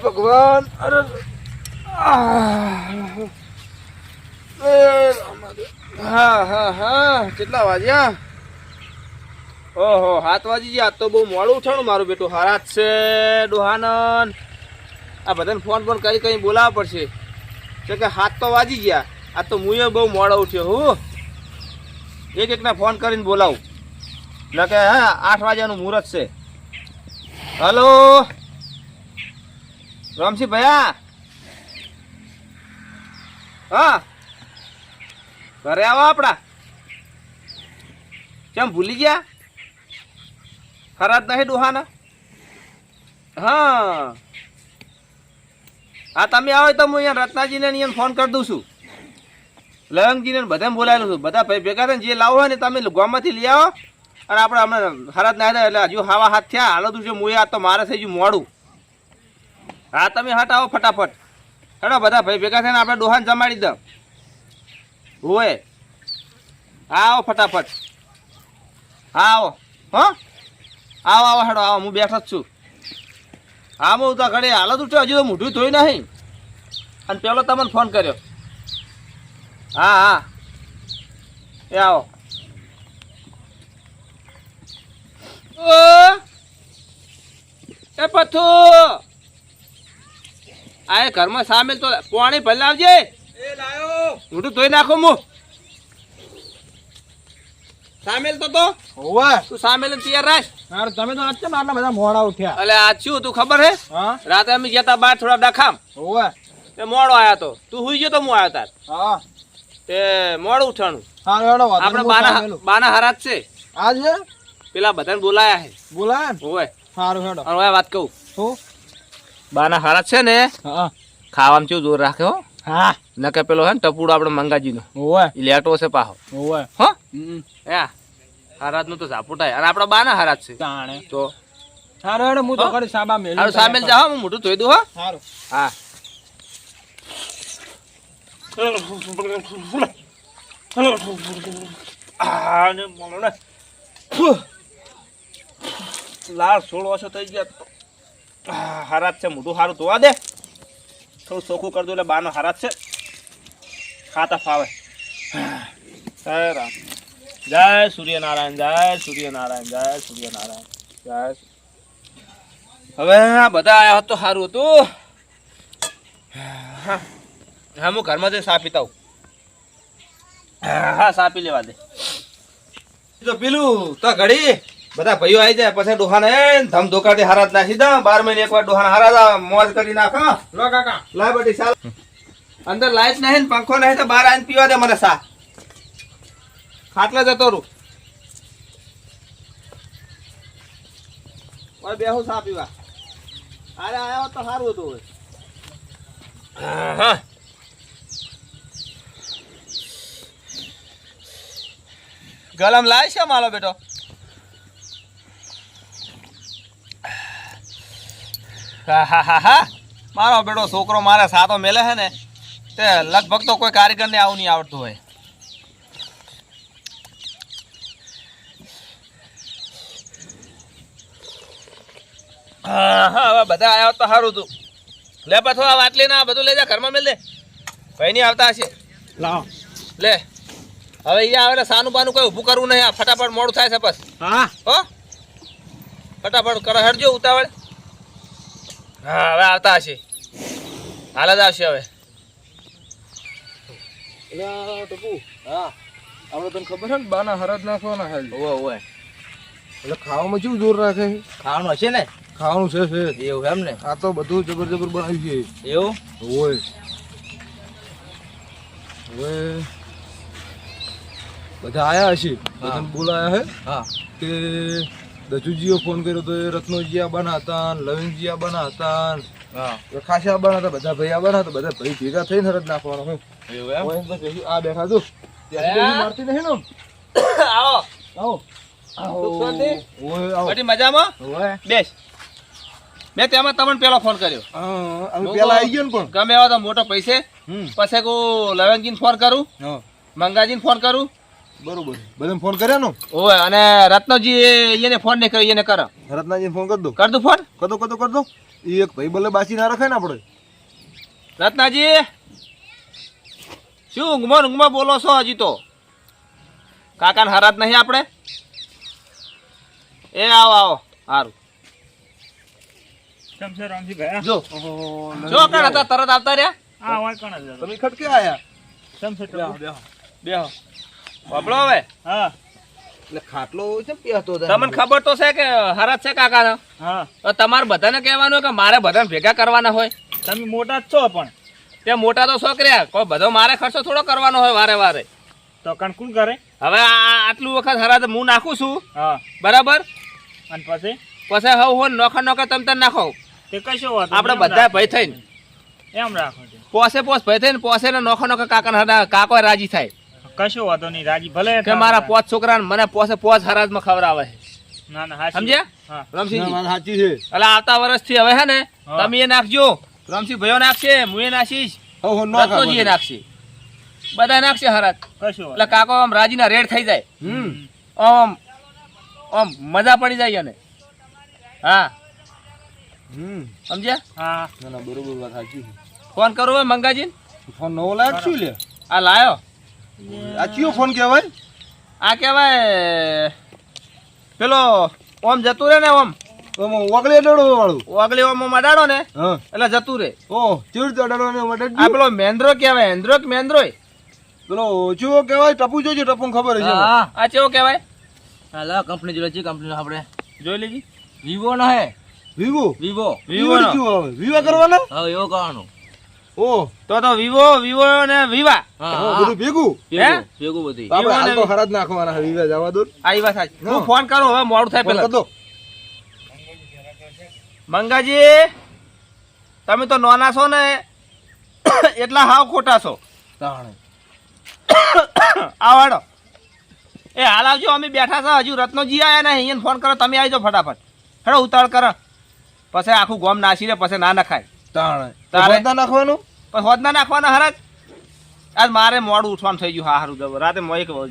ભગવાન અરે હા હા હા કેટલા વાગ્યા? ઓહો 7 વાગી ગયા. આજ તો બહુ મોડું ઉઠાણું મારું બેટું. હારાત છે ડોહાનન. આ બધાને ફોન કરી કઈ બોલાવવા પડશે કે 7 તો વાગી ગયા. આ તો હું બહુ મોડો ઉઠ્યો હું. એકના ફોન કરીને બોલાવું એટલે કે હા 8 વાગ્યાનું મુહૂર્ત છે. હલો રામસિંહ ભૈયા, હા ઘરે આવો આપડા. કેમ ભૂલી ગયા? ખરા જ નહીં ડોહાના? હા હા તમે આવો તો હું અહીંયા રત્નાજીને અહીંયા ફોન કરી દઉં છું. લયંગજીને બધાને બોલાયેલું છું. બધા ભાઈ ભેગા થઈને જે લાવો હોય ને તમે ગામમાંથી લઈ આવો. અને આપણે હમણાં ખરા જ ના એટલે હજુ હાવા હાથ થયા હાલો તું છે હું આ તો મારે થઈ ગયું મોડું. હા તમે હટ આવો ફટાફટ. હેડો બધા ભાઈ ભેગા થઈને આપણે ડોહાને જમાડી દો. હોય હા આવો ફટાફટ. હા આવો હા આવો આવો હેડો આવો. હું બેઠો જ છું. હા હું તો ઘડી હાલો તું હજુ તો મોઢું ધોઈ નહીં. અને પેલો તમને ફોન કર્યો. હા હા એ આવો. એ પથ્થુ આ ઘરમાં સામેલ તો પાણી ભલે આવજે. એ લાયો મોઢું ધોઈ નાખું હું. સામેલ તો હોવે તું સામેલ તૈયાર રાખ. યાર તમે તો આજ આટલા બધા મોડા ઉઠ્યા. એટલે આજ શું તું ખબર હે? હા રાતે અમે ગયા તા બહાર થોડા ડખામ. હોવે તે મોડો આયા તો તું હુઈ ગયો તો હું આવ્યો તાર. હા તે મોડું ઉઠાણું. હા હેડો આપણે બાના હરાત છે આજ. પેલા બધાને બોલાયા હે. બોલાયા હોવે સારું હેડો. હવે વાત કહું શું બાના હરાત છે ને? હા ખાવામાં કેવું જોર રાખે હો. હા નકે પેલો હે ને ટપુડો આપણે મંગાજીનો. હોવે ઈ લેટો છે પાહો. હોવે હો યા હરાત નું તો ઝાપુટાય અને આપડા બાના હરાત છે જાણે તો. સારું હેડો હું તો કરી સાબા મેલ. સારું સામેલ જાઓ હું મોઢું ધોઈ દઉં. હો સારું હા લાળ સોળ વર્ષો થઈ ગયા. હારાત છે મોઢું સારું ધોવા દે. થોડું ચોખ્ખું કરી દો એટલે બાનો હારાત છે ખાતા ફાવે. જય સૂર્યનારાયણ જય સૂર્યનારાયણ જય સૂર્યનારાયણ જય. હવે આ બધા આયા હોત તો સારું હતું. હા હું ઘરમાં જઈને સા પીતા હું. હા સા પી લેવા દે. તો પેલું તો ઘડી બધા ભાઈઓ આવી જાય પછી ડોહાને ધમ ધોકાથી હારાત નાખી દા. 12 મહિને એકવાર ડોહાને હારા મોજ કરી નાખ. લો કાકા લાય બટી ચાલ. અંદર લાઈટ નહીં ને પંખો નહીં તો બહાર આવીને પીવા દે મને સા. ખાટલે જતો રૂ બેહું સા પીવા. અરે આયા તો સારું હતું. હવે હા ગલમ લાય છે માલો બેટો. હા મારો બેટો છોકરો મારે સાતો મેલે છે ને તે લગભગ તો કોઈ કારીગર ને આવું નહીં આવડતું હોય. હા હવે બધા આવ્યા તો સારું હતું. લે પાછો આ વાટલી ના બધું લઈ જા ઘરમાં મેલ દે. ભાઈ નહીં આવતા હશે. લાવ લે હવે અહીંયા આવે સાનું બાનું કોઈ ઊભું કરવું નહીં. ફટાફટ મોડું થાય છે બસ. હા હો ફટાફટ કરો હેડજો ઉતાવળ. હા હવે આવતા હશે. હાલ જ આવશે હવે. ટપુ હા આપણે તને ખબર છે ને બાના હરજ નાખવાના હે. ઓવે ઓવે એટલે ખાવામાં કેવું જોર રાખે? ખાવાનું હશે ને? ખાવાનું છે એવું એમ ને? આ તો બધું જબર જબર બનાવ્યું છે એવું. હોય હવે બધા આયા હશે. બધાને બોલાયા હે. હા તે દજુજીઓ ફોન કર્યો તો રત્નોજી આબાના હતા, લવિંગજી આબાના હતા, હા ખાસા આબાના હતા. બધા ભાઈ આબાના હતા. બધા ભાઈ ભેગા થઈને હરજ નાખવાનો હું. એવું એમ? આ બેઠા તું મારતી નહીં ને. આવો આવો મજામાં બેસ. મેં તેમાં તમને પેલો ફોન કર્યો. પેલા આવી ગયો ને પણ ગમે એવા તો મોટો પૈસે પછી કો લવંગજીને ફોન કરું, મંગાજીને ફોન કરું, બરોબર બધાને ફોન કર્યા નો ઓય અને રત્નજી એને ફોન નહીં કર્યો એને કર રત્નાજી ફોન કર દો ફોન કર દો એ એક ભાઈ ભલે બાસી ના રખાય ને આપણે રત્નાજી શું ઊંઘમાં બોલો છો હજી તો કાકાને હરાત નહીં આપણે એ આવો સારું જો કણ હતા તરત આવતા રહ્યા તમે ખટકે આયા બેહો બાપડો હવે એટલે ખાટલો છે પેતો તમને ખબર તો છે કે હરાત છે કાકાનો તમારે બધાને કહેવાનું કે મારે બધાને ભેગા કરવાના હોય તમે મોટા જ છો પણ તે મોટા તો છોકર્યા કોઈ બધો મારે ખર્ચો થોડો કરવાનો હોય વારે વારે તો કોણ કરે હવે આટલું વખત હરાત હું નાખું છું હા બરાબર અને પછી પછી હવ હો નોખા તમે નાખો તે કશો વાત આપણે બધા ભાઈ થઈને એમ રાખો છો પોસ ભાઈ થઈને પોસે ને નોખા કાકા કાકો રાજી થાય કશો વાતો નહીં રાજી ભલે કે મારા પોચ છોકરા મને પોસ હરાજમાં ખવડાવે ના ના સમજ્યા હા રમસિંહ સાચી છે એટલે આવતા વર્ષથી હવે હે ને તમે એ નાખજો રમસિંહ ભાઈઓ નાખશે હું એ નાખીશ રત્નજી એ નાખશે બધા નાખશે હરાજ કશો એટલે કાકો આમ રાજીના રેડ થઈ જાય આમ આમ મજા પડી જાય એને હા સમજ્યા હા ના બરોબર વાત સાચી છે ફોન કરો હવે મંગાજી ફોન નવો લાયક શું લે આ લાયો આ કયો ફોન કહેવાય આ કહેવાય પેલો ઓમ જતું રે ને ઓમ ઓગળી અડાડો વાળું ઓગળી ઓમ અડાડો ને હા એટલે જતું રે ઓ ચીડ તો અડાડો ને અડાડી આ પેલો મેન્દ્રો કહેવાય એન્દ્રો કે મેન્દ્રોય પેલો ચૂવો કહેવાય ટપુ જોજો ટપુ ખબર છે આ કેવો કહેવાય હાલા કંપની જોડે છે કંપની આપણે જોઈ લેજી વિવો નો હે વિવો વિવો વિવો નો. વિવા કરવાના હા એવો કરવાનું ઓ તો વિવો ને વિવા બધું ભેગું હે ભેગું બધી આપણે હાલ તો હરાજ નાખવાના વિવા જવા દો આ વાત સાચી હું ફોન કરું હવે મોડું થાય ફોન પેલા કર દો મંગાજી તમે તો નાના છો ને એટલા હાવ ખોટા છો તાણે આવાડો એ હાલ આવજો અમે બેઠા છો હજુ રત્નજી આયા ને અહીંયા ફોન કરો તમે આવી જાઓ ફટાફટ હેડો ઉતાળ કરો પછી આખું ગોમ નાસી રે પછી ના નખાય તાણે તારે? બધા નાખવાનું પછી હોદ ના નાખવાના હરાજ આજ મારે મોડું ઉઠવાનું થઈ ગયું હા હારું જબર રાતે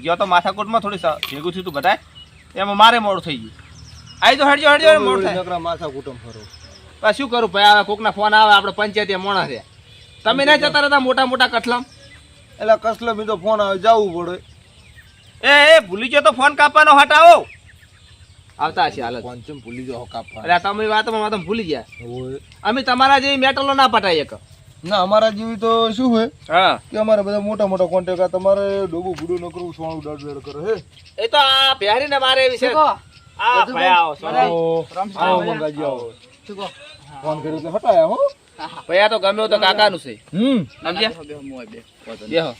ગયો તો માથાકોટમાં થોડી ભેગું થયું તું બધાય એમાં મારે મોડું થઈ ગયું આવી જાઓ હેડજો મોડું થાય નકરા માથા કુટુંબ ફરો પછી શું કરું ભાઈ આવે કોકના ફોન આવે આપણે પંચાયતી મોણા રહ્યા તમે ના જતા રહેતા મોટા મોટા કઠલમ એટલે કસલે બીજો ફોન આવે જવું પડે એ ભૂલી ગયો તો ફોન કાપવાનો હટાવો આવતા છે હાલત પંચમ ભૂલી જાઓ કાપવા એટલે તમે વાતમાં તમે ભૂલી ગયા ઓય. અમે તમારા જેવી મેટલો ના પટાઈ એક ના અમારા જેવી તો શું હોય હા કે અમારે બધા મોટા મોટા કોન્ટેક્ટ આ તમારે ડોબું ભૂડું ન કરવું સોણું દડ કરે હે એ તો આ પહેરી ને મારે એવી છે આ ભાઈ આવો સોના. આવો મંગાજી આવો ફોન કર્યો એટલે હટાયા હો ભાઈ આ તો ગમ્યો તો કાકાનું છે સમજ્યા બેહો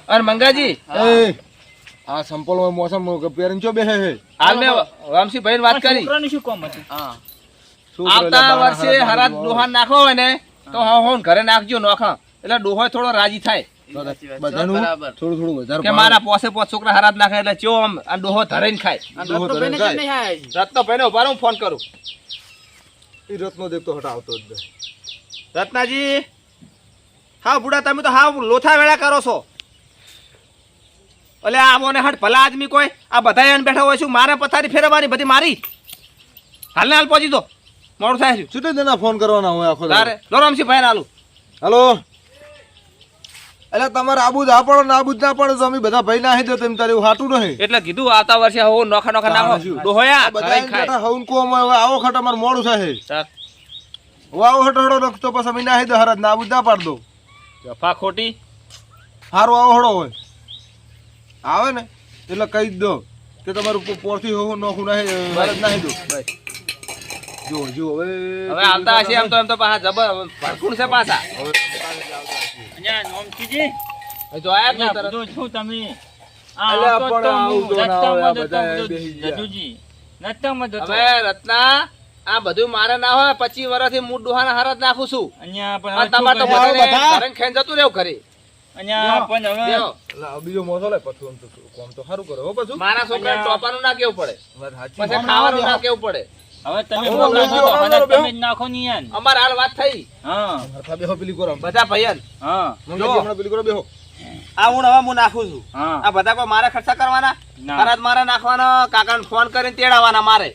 અને મંગાજી એ આ સંપલમાં મોસમ પેરેન્ટ ચો બેહે હે હાલ મેં રામસિંહ ભાઈ વાત કરી છોકરાનું શું કામ હતું હા આવતા વર્ષે હરાજ ડોહાન નાખો હોય ને તો હું ઘરે નાખજો નોખા એટલે ડોહો થોડો રાજી થાય બધાનું બરાબર. થોડું થોડું વધારે કે મારા પોસે પોસ છોકરા હરાજ નાખે એટલે ચો આમ આ ડોહો ધરાઈને ખાય રત્નભાઈ ને ઉભા રહો, હું ફોન કરું એ રત્નો દેખતો હટાવતો જ નહીં. રત્નાજી હા બુડા તમે તો હા લોથા વેળા કરો છો એટલે આ મોને હટ ભલા આદમી કોઈ આ બધા એને બેઠા હોય શું મારે પથારી ફેરવવાની બધી મારી હાલ ને હાલ પહોંચી દો મોડું થાય છે છૂટે જ ના ફોન કરવાના હોય આખો તારે લો રામસિંહ ભાઈ હાલું હલો એટલે તમારે આબુ જ આપડો ને આબુ જ ના પડે તો અમે બધા ભાઈ ના દો તેમ તારે એવું હાટું નહીં એટલે કીધું આવતા વર્ષે હું નોખા નોખા નાખો ડોહોયા બધા ધરાઈને ખાય બેઠા હવન કો આવો ખટ અમારે મોડું થાય ચાલ. હું આવો હટો હડો રખતો પછી અમે ના દો હરાજ ના આબુ જ ના પાડ દો જફા ખોટી સારું આવો હડો હોય આવે ને એટલે કહી જ દો કે તમારું પોરથી હોવું નોખું નાહી દો જો જો હવે આવતા હશે એમ તો પાછા જબર ભરકું છે પાછા અહીંયા નોમતીજી જો આયા જ નહીં તરત. બધું શું તમે અલ્યા પણ આવું તો ના હોય, આ બધા બેસી ગયા. જજુજી રસ્તામાં જતો હવે રત્ના આ બધું મારે ના હોય 25 વર્ષથી હું ડોહાના હારત નાખું છું અહીંયા પણ અને હવે તમારે તો શું કરે? બધાને ઘરે ખેંચ જતું રહેવું ઘરે અહીંયા પણ હવે બેહો. એટલે આ બીજો મોસો લે પછી આમ તો કામ તો સારું કરે હો પાછું મારા છોકરાને ચોપાનું ના કેવું પડે વાત સાચી. પછી ખાવાનું ના કેવું પડે હવે તમે હવે બોલો બેહો, છો, હવે બેહો, તમે જ નાખો ને યાર. અમારે હાલ વાત થઈ હા હરખા બેહો પેલી કરો આમ. બધા ભાઈયન હા મંગાજી હમણાં પેલી કરો બેહો આ હું નાખું છું હા આ બધા કોઈ મારે ખર્ચા કરવાના ના. ખરાજ મારે નાખવાનો કાકાને ફોન કરીને તેડાવવાના મારે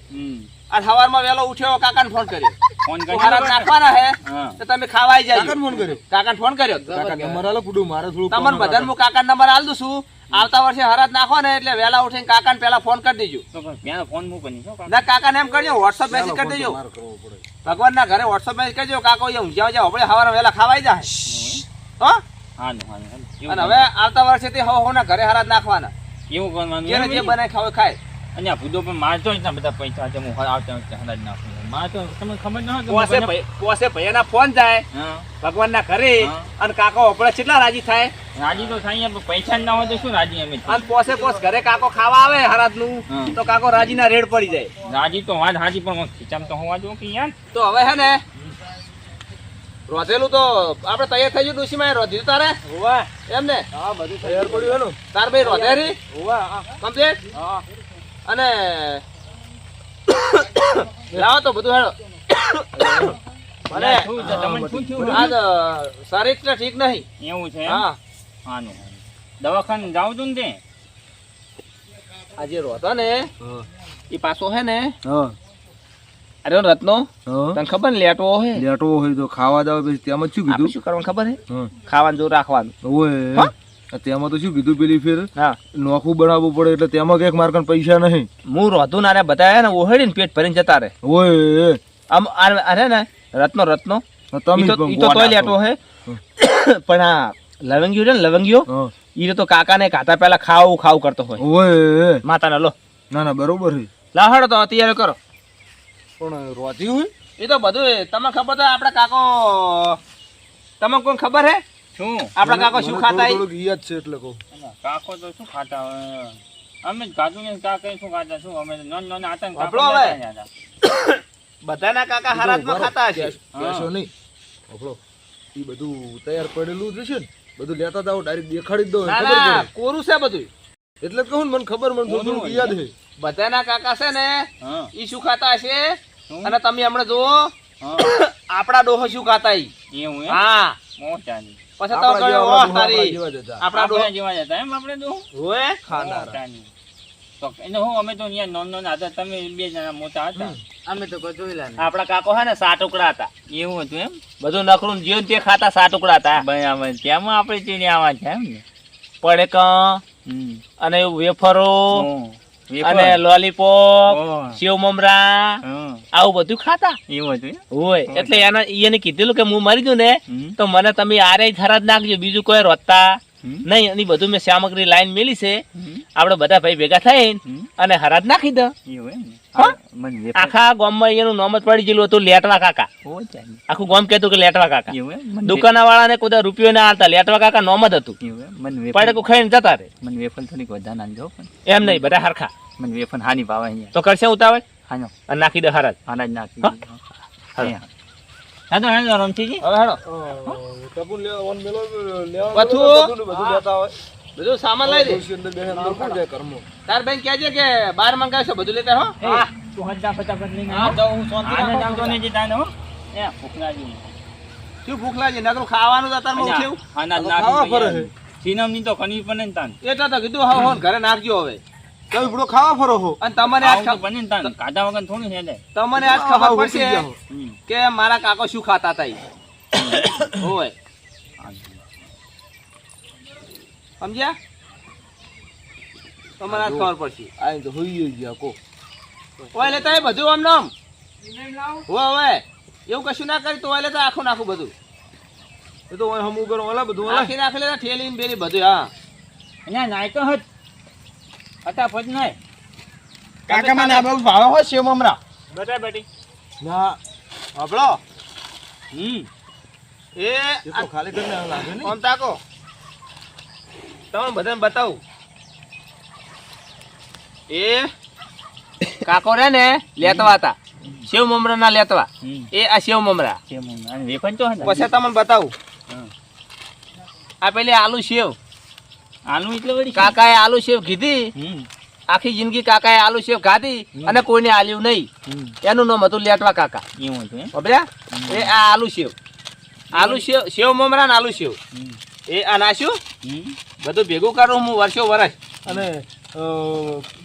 આ સવારમાં વહેલો ઉઠ્યો કાકાને ફોન કર્યો ફોન તો ખરાજ નાખવાના હે હા તો તમે ખાવા આવી કાકાને જાજો ફોન કર્યો કાકાને ફોન કર્યો કાકા નંબર આલો પુડું મારે થોડું તમને બધાને હું કાકાનો નંબર આલ દઉં છું આવતા વર્ષે હરાજ નાખો ને એટલે વહેલા ઉઠીને કાકાને પહેલા ફોન કરી દેજો તો ત્યાં ફોન મૂકો નહીં શું કામ? ના કાકાને એમ કરજો વોટ્સઅપ મેસેજ કરી દેજો મારે કરવો પડે ભગવાનના ઘરે વોટ્સઅપ મેસેજ કરજો કાકો અહીંયા ઊંઝા ઊંઝા આપણે સવારે વહેલા ખાવા આવી જાય હો હાનું હાનું અને હવે આવતા વર્ષે તે હોના ઘરે હરાજ નાખવાના એવું કરવાનું જેને જે બનાવી ખાવ ખાય અહીંયા ભૂદો પણ મારતો જ ના બધા પૈસા છે હું આવતા વખતે હરાજ નાખું મારતો તમને ખબર ન હોય કે પોસે પોસે ભૈયાના ફોન જાય હા ભગવાનના ઘરે હા. અને કાકો આપણે કેટલા રાજી થાય રાજી તો થાય પણ પૈસા ના હોય તો શું રાજી અમે અને પોસે પોસ ઘરે કાકો ખાવા આવે હરાજનું હા. તો કાકો રાજીના રેડ પડી જાય રાજી તો વાત હાજી પણ ખીચામાં તો હોવા દો કે યાર તો હવે હે ને રોધેલું તો આપણે તૈયાર થઈ ગયું ડોશીમાં રોધ્યું તારે એમ ને હા બધું તૈયાર પડ્યું હે ને તાર ભાઈ રોધેરી કમ્પ્લીટ અને લાવો તો બધું હેડો અને શું છે? તમને શું થયું? આજ શરીર ને ઠીક નહીં એવું છે એમ? હા હાનું દવાખાને જાવ તું ને તે આજે રોધો ને હા એ પાછો હે ને હા અરે રત્નો હા તને ખબર ને લેટવો હે લેટવો હોય તો ખાવા દાવ પછી તેમાં શું આપણે કીધું શું કરવાનું ખબર હે હા ખાવાનું જોર રાખવાનું ઓય હા? તેમાં તો શું કીધું પેલી ફેર હા નોખું બનાવવું પડે એટલે તેમાં કઈક માર્કન પૈસા નહીં હું રોધું ના રે બધા હે ને ઓહડીને પેટ ભરીને જતા રે ઓય આમ અરે ને રત્નો તમે ઈ તો તોય લેટવો હે પણ આ લવંગીઓ છે ને લવંગીઓ હા ઈ તો કાકાને ખાતા પહેલા ખાવું કરતો હોય ઓય માતાને લો ના ના બરોબર છે લાહડો તો તૈયાર કરો પણ રોતી હોય એ તો બધું તમને ખબર તો આપડા કાકો તમને કોઈ ખબર હે શું આપડા કાકો શું ખાતા ઈ? થોડુંક યાદ છે એટલે કહું કાકો તો શું ખાતા હોય અમે જ ખાધું ને કાકા શું ખાતા શું અમે તો નોન નોન આતા ને આપણો કાકો હવે. લેતા જ હતા. બધાના કાકા હારાતમાં ખાતા હશે કેશો નહીં આપણો એ બધું તૈયાર પડેલું જ છે ને બધું લેતા જાવ ડાયરેક્ટ દેખાડી જ દો ના ખબર ના પડે કોરું છે બધું એટલે જ કહું ને મને ખબર મને થોડું થોડુંક યાદ છે બધાના કાકા છે ને હા ઈ શું ખાતા હશે શું? અને તમે હમણાં જુઓ હા આપડા ડોહો શું ખાતા ઈ એવું એમ હા મોટાની પછી તો આપણા કયો જેવા વાહ તારી જેવા જ હતા. આપડા ડોહો આપણા જેવા જ હતા એમ આપણે તો હોય ખાનારા. મોટાની. તો એને હું અમે તો અહીંયા નોન નોન હતા તમે બે જણા મોટા હતા અમે તો કોઈ જોયેલા નહીં. આપડા કાકો હે ને 7 ટુકડા હતા એવું હતું એમ બધું નખરું જીવન તે ખાતા 7 ટુકડા હતા ભાઈ અમે ત્યાં આપણે ચીની આવા છે એમ ને પડેક હમ. અને વેફરો હમ. અને લોલીપોપ ઓહ. સેવ મમરા હમ. આવું બધું ખાતા એવું હતું એમ? હોય એટલે એને કીધેલું કે હું મરી જઉં ને હમ. તો મને તમે આરે થરા જ નાખજો બીજું કોઈ રોતા હમ. નહીં એની બધું મેં સામગ્રી લાઈન મેલી છે હમ. આપણે બધા ભાઈ ભેગા થઈને હમ. અને હરાજ નાખી દો એવું એમ ને? હા? મને વેફર આખા ગામમાં એનું નામ જ પડી ગયેલું હતું લેટવા કાકા હોય ચાલી. આખું ગામ કહેતું કે લેટવા કાકા એવું એમ? મને દુકાના વાળાને કોઈ રૂપિયો ના આલતા લેટવા કાકા નામ જ હતું એવું એમ? મને વેફર પડે ખાઈને જતા રે મને વેફર થોડીક વધારે નાખજો પણ એમ નહીં બધા હરખા મને વેફર હાની ભાવે અહીંયા તો કરશે ઉતાવળ હાનો અને નાખી દે હરાજ હાના જ નાખી હા? દીધું. હાલો. હા તો હેલો રમતીજી હવે હેડો ટપુ લેવાનું મેલો લેવાનું બધું? બધું લેતા હોય બધું સામાન લઈ દે ડોશી અંદર બેસે અંદર કોણ જાય ઘરમાં? તાર બેન કહેજે કે બહાર મંગાવશો બધું લેતા હો હા તું હજાર ફટાફટ લઈને હા, આવ. તો હું શાંતિ આને રાખું. જામતો નહીં જીતા ને હો એ ફૂકનાજી શું ભૂખ લાગી નકરું ખાવાનું જ અત્યારમાં ઉઠ્યું આના આ તો ખાવા ફરે છે. સિનમની તો ખની પણ ને તાન એટલે તો કીધું હા હો ઘરે નાખજો હવે તમે બધો ખાવા ફરો હો અને તમને આજ આવું તો બને ને તાન કાઢા વગર થોડું છે ને તમને આજ ખબર આવું પડશે ઉઠી જાઓ. કે મારા કાકો શું ખાતા હતા ઈ. હોય સમજ્યા તમને આજ ખબર પડશે આઈ તો હોઈ ગયા કો ઓય લેતા એ બધું આમ નામ હોય હવે એવું કશું ના કરી તો ઓય લેતા આખું નાખું બધું એ તો ઓય હમું કરો ઓલા બધું ઓલા આખી નાખી લેતા ઠેલી ને બેલી બધું હા અહીંયા નાય તો હટ ફટાફટ નાય કાકા મને આ બહુ ભાવે હોય સેવ મમરા બટા બેટી ના હબળો એ એ તો ખાલી કરીને લાગે ને આમ તાકો તમને બધાને બતાવું એ કાકો રે ને લેતવા હતા સેવ મમરા ના લેતવા એ આ સેવ મમરા કેમ અને વેફર તો હતા પછી તમને બતાવું હા. આ પેલી આલુ સેવ આલુ એટલે વળી કાકાએ આલુ સેવ કીધી હમ આખી જિંદગી કાકાએ આલુ સેવ ખાધી અને કોઈને આલ્યું નહીં હમ એનું નામ હતું લેટવા કાકા એવું હતું એમ બબડ્યા એ આ આલુ સેવ સેવ મમરા ને આલુ સેવ હમ. એ આ નાખ્યું હમ. બધું ભેગું કરું હું વર્ષો વર્ષ અને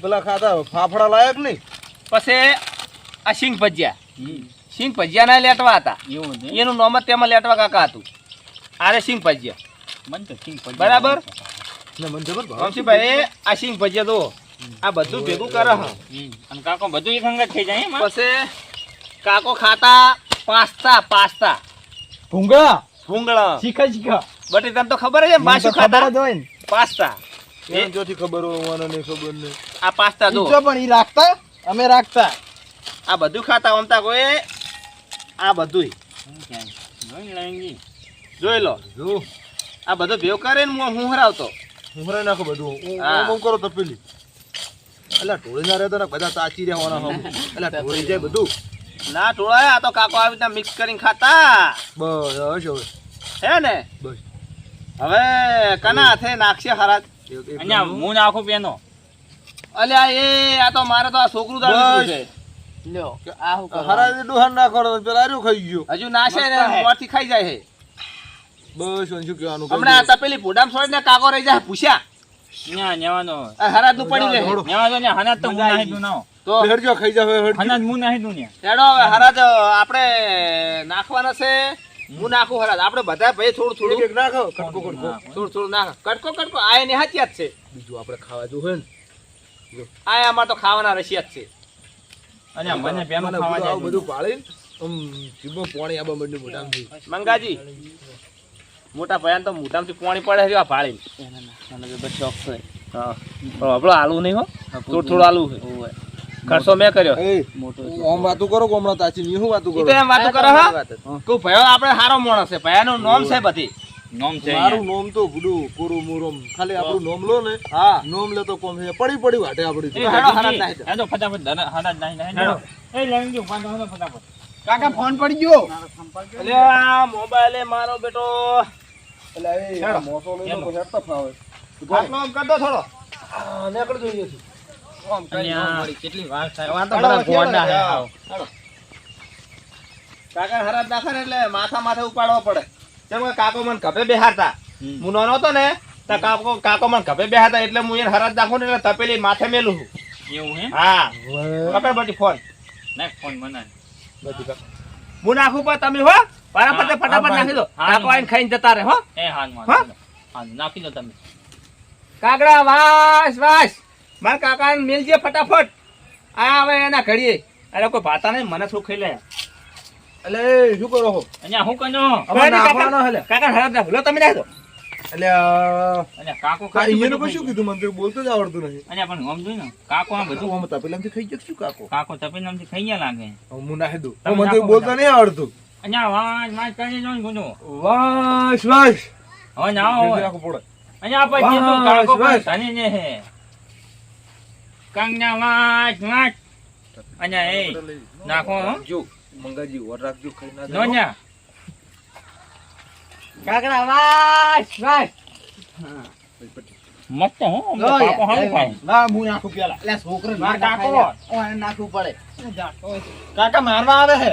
પેલા ખાતા ફાફડા લાયક નહીં પછી આ સિંગ ભજીયા હમ. સિંગ ભજીયાના લેટવા હતા એવું છે એનું નામ જ તેમાં લેટવા કાકા હતું આરે સિંગ ભજીયા મન તો સિંગ પડી બરાબર ને મને જબર ભાવે. વંશીભાઈ આ સિંગ ભજીયા તો આ બધું ભેગું કરે હ અને કાકો બધું એક અંગત થઈ જાય એમાં પછી કાકો ખાતા પાસ્તા ભૂંગળા ભૂંગળા શીખા બટી તને તો ખબર છે માશું ખાતા પાસ્તા એ જોથી ખબર હોય મને નહીં ખબર નહીં આ પાસ્તા જો પણ ઈ રાખતા અમે રાખતા આ બધું ખાતા ઓમતા કોઈ આ બધું જોઈ લો જો આ બધું ભેગું કરીને હું હરાવતો હું હરાઈ નાખો બધું હા. ઓમ કરો તપેલી એટલે ઢોળી ના રહેતા ને બધા તાચી રહેવાના હમ એટલે ઢોળી જાય બધું ના ટોળાય આ તો કાકો આવી રીતના મિક્સ કરીને ખાતા બસ હવે હે ને બસ હવે કના હાથે નાખશે હરાજ અહીંયા હું નાખું પેનો અલ્યા એ આ તો મારે તો આ છોકરું દાડું છે લ્યો આ હું કરવા? હરાઈ ડુહાન નાખો પેલા આર્યું ખાઈ ગયો હજુ નાશે ને મોરથી ખાઈ જાય છે બસ શું કહેવાનું હમણાં આ તપેલી ભૂડામ છોડીને કાકો રહી જાય પૂછ્યા ન્યા નેવાનો આ હરાજ નું પડી રહે નેવાનો ને હનાજ તો હું નાહી દઉં ના તો હેડજો ખાઈ જાવ હેડ હનાજ હું નાહી દઉં ને હેડો હવે હરાજ આપણે નાખવાના છે હું નાખું હરાજ આપણે બધા ભાઈ થોડું થોડું એક નાખો કટકો કટકો થોડું થોડું નાખ કટકો આ એની હાચિયાત છે બીજું આપણે ખાવા જો હે ને આ અમાર તો ખાવાના રશિયાત છે અને મને પેનો મને ખાવા આવું જાય બધું પાડીને જીભો પાણી આબા મંડી મોઢામાંથી મંગાજી મોટા ભયાન તો મોઢામાંથી પાણી પડે છે આ ભાળી હા પણ આપણો આલુ નહીં હો થોડું આલુ છે ખર્ચો મેં કર્યો એ ઓમ વાતું કરો કે હમણાં તાચી ની હું વાતું ઈ કરો તો એમ વાતો કરે હા કોઈ ભયો આપણે હારો માણસ છે ભયાનું નામ છે બધી નોમ છે મારું નોમ તો ભૂડું કોરું મોરમ ખાલી આપણું નોમ લો ને હા નોમ લે તો કોમ છે પડી વાટે આપડી એ હેડો હરાજ નાખી દો. હેડો ફટાફટ હનાજ નાહી હેડો. એ લઈ ગયો પાંચ ફટાફટ કાકા ફોન પડી ગયો એટલે આ મોબાઈલે મારો બેટો એટલે એ હેડો. મોસો લઈને તો હેડતા ફાવે આટલો આમ કર દો થોડો નેકળ જોઈએ છે આમ કરી અહીંયા મળી. કેટલી વાર થાય આ તો હેડો, બધા ગોંડા હેડો, છે હાવ. હેડો. કાકા હરાજ નાખે ને એટલે માથે ઉપાડવો પડે કેમ કે કાકો મને ગભે બેહારતા હું નાનો હતો ને તો કાકો મને ગભે બેહારતા એટલે હું એને હરાજ નાખું ને એટલે તપેલી માથે મેલું છું. એવું હે હા કપે બધી ફોન નાખ ફોન બનાય હું નાખું પણ તમે હો ફટાફટ નાખી દો હા, કાકો આઈને ખાઈને જતા રહે હો એ હાલ માં હા? હા નાખી દો તમે કાકડા વાસ મારા કાકા મેલજે ફટાફટ આ હવે એના ઘડીએ અરે કોઈ ભાતા નહીં મને શું ખાઈ લે એટલે શું કરો છો અહીંયા હું કનો અમારે નાખવાનો હલે કાકા હરાજ નાખો લો તમે નાખી દો એટલે અને કાકો એને કોઈ શું કીધું મને તો બોલતો જ આવડતું નથી અને પણ આમ જોઈ ને કાકો આ બધું આમ તપેલામાંથી ખાઈ જશું કાકો કાકો તપી નામથી ખાઈ ગયા લાગે હું નાખી દઉં તમે મને તો નાખો બોલતા નહીં આવડતું અહીંયા વાજ વાજ કરી જો ગુનો વાસ વાસ હવે ના બીજું હોય નાખવું પડે અહીંયા પછી તો વાહ, કાકો વાહ. પણ ધની ને હે કાંગના વાજ વાજ અહીંયા એ નાખો હો. જો મંગાજી ઓર રાખજો ખાઈ ના નો ન્યા કાકડા વાસ મસ્ત હો આમ તો કાકો હારું ખાય ના હું નાખું પેલા એટલે છોકરો માર કાકો નાખવું પડે કાકા મારવા આવે છે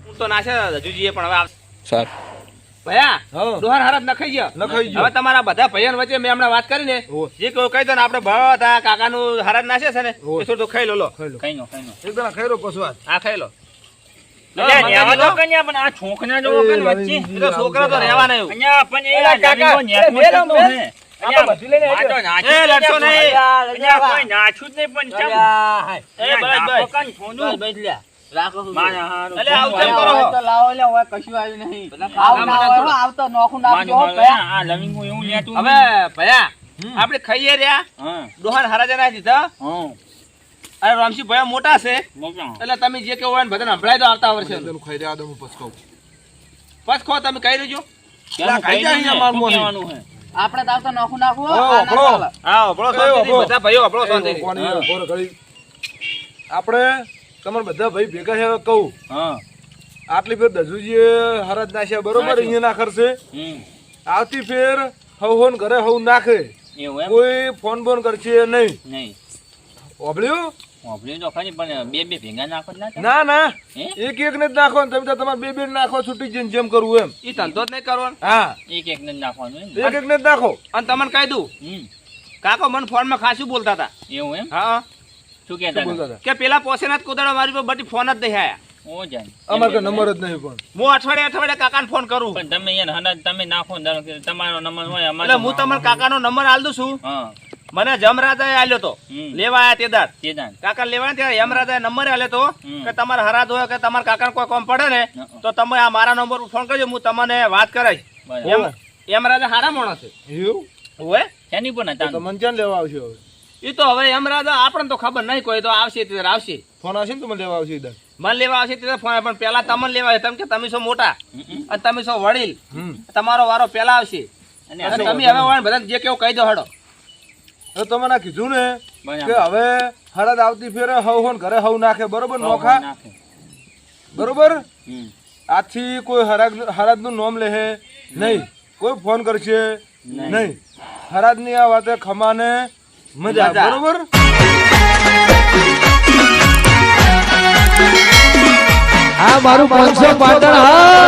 હું તો નાશે જુજીએ પણ હવે સાર ભયા હા દોહર હરાજ નખાઈ ગયો નખાઈ ગયો. હવે તમારા બધા ભાઈઓ વચ્ચે મેં હમણાં વાત કરીને ઓહ. જે કોઈ કહી દો ને આપણે બધા કાકાનું હરાજ નાશે છે ને ઓહ. એ થોડું ખાઈ લો લો ખાઈ લો ખાઈ નો એક દાણા ખાઈ લો પછી વાત હા ખાઈ લો અલ્યા, રહેવા દો મંગાજી લો. કન્યા, પણ આ છોકરા જોવો એ કન વચ્ચે. લાવી એ તો છોકરા તો રહેવાના એવું. અહીંયા પણ એ અલ્યા, કાકા, લાવીનો નેટ એ માં મેલો, જતો મેલ. હે. આપણે બધું લઈને આ તો આવજો. નાચ્યું એ જ લડશો નથી. નહીં. અહીંયા કોઈ નાચ્યું જ નહીં પણ ચમ. એ અહીંયા બસ, નાખો બસ. કાન છોડું. રાખો છું. મારા હારું. અલ્યા, આવું કેમ મારા કરો? હારું. તો લાવો લે હવે કશું આવ્યું નહીં આવું ના હોય, આવતો નોખું મારું હારું. આ લવિંગું એવું લેતું હવે ભયા આપણે ખાઈએ રહ્યા હા ડોહાન હરાજા ના દીધા હા અરે રામસિંહ ભયા મોટા છે મોકલો. એટલે તમે જે કેવું હોય ને બધાને સંભળાઈ દો આવતા વર્ષે તેનું ખાઈ રહ્યા દઉં હું પછી ખાઉં. બસ ખો તમે કહી દેજો પેલું ખાઈ જાય ખાઈને અહીંયા શું મારું કહેવાનું હે? આપણે તો આવતો નોખું નાખવું હો, આ ના હો. ચાલે. હા અભળો એ, શાંતિથી, અભળો. બધા ભાઈઓ અભળો એ, શાંતિથી. કોની ખબર ઘડી. આપણે તમારે બધા ભાઈ ભેગા છે કહું હા આટલી ફેર દજુજીએ હરાજ નાખ્યા બરોબર નાખ્યું. અહીંયા ના ખર્ચે હમ આવતી ફેર હવ ઘરે હવ નાખે એવું એમ કોઈ ફોન બોન કરશે નહીં નહીં ઓબળ્યું મોકલી તો ખરી પણ બે ભેગા નાખો જ ના ચાલે? ના ના હે? એક એક ને જ નાખો ને તમે તો તમારે બે બે નાખો છૂટી જઈને જેમ કરવું એમ. ઈ ધંધો જ નહીં કરવાનો. હા એક ને જ નાખવાનું એમ ને? એક એક ને જ નાખો. અને તમને કહી દઉં, હમ કાકો મને ફોનમાં ખાસું બોલતા હતા. એવું એમ હા, શું શું કહેતા બોલતા હતા? હતા? કે પેલા પોસેના જ કોદાળો મારી પર બધી ફોન જ નહીં આયા. ઓ જાન અમારે કઈ નંબર જ નહીં પણ. હું અઠવાડિયે અઠવાડિયે કાકાને ફોન કરું. પણ તમે યાર હના તમે નાખો ને ધારો કે તમારો નંબર હોય અમારે એટલે હું તમારા કાકાનો નંબર આલ દઉં છું. હા મને જમરાજાએ આલ્યો તો હમ. લેવા આયા તે દાડ. તે જાન કાકા લેવા આવ્યા ત્યારે યમરાજાએ નંબર આલ્યો તો હમ. કે તમારે હરાદ હોય કે તમારા કાકાને કોઈ કામ પડે ને તો તમે આ મારા નંબર પર ફોન કરજો, હું તમને વાત કરાઈશ. બરાબર. યમરાજા હારા માણસ છે. એવું હોય શેની પણ તો હતા મને ક્યાં લેવા આવશે હવે? એ તો હવે યમરાજા આપણને તો ખબર નહીં, કોઈ તો આવશે ત્યારે આવશે. ફોન આવશે ને તો મને લેવા આવશે ઈદા. મને લેવા આવશે ત્યારે ફોન, પણ પેલા તમને લેવા આવે. તમે કે તમે છો મોટા અને તમે છો વડીલ, તમારો વારો પેલા આવશે. અને અને તમે હવે વાળા બધાને જે કેવું કહી દો હડો. હવે તમે ના કીધું ને બરાબર. કે હવે હળદ આવતી ફેરે હવ હોન ઘરે હવ નાખે બરોબર નોખા નાખે. બરોબર. હમ. આજથી કોઈ હરાદ નું નામ લે નહીં, કોઈ ફોન કરશે નહીં. હરાદ ની આ વાતે ખમાને મજા મજા. બરોબર. આ મારું 500 પાટણ હા.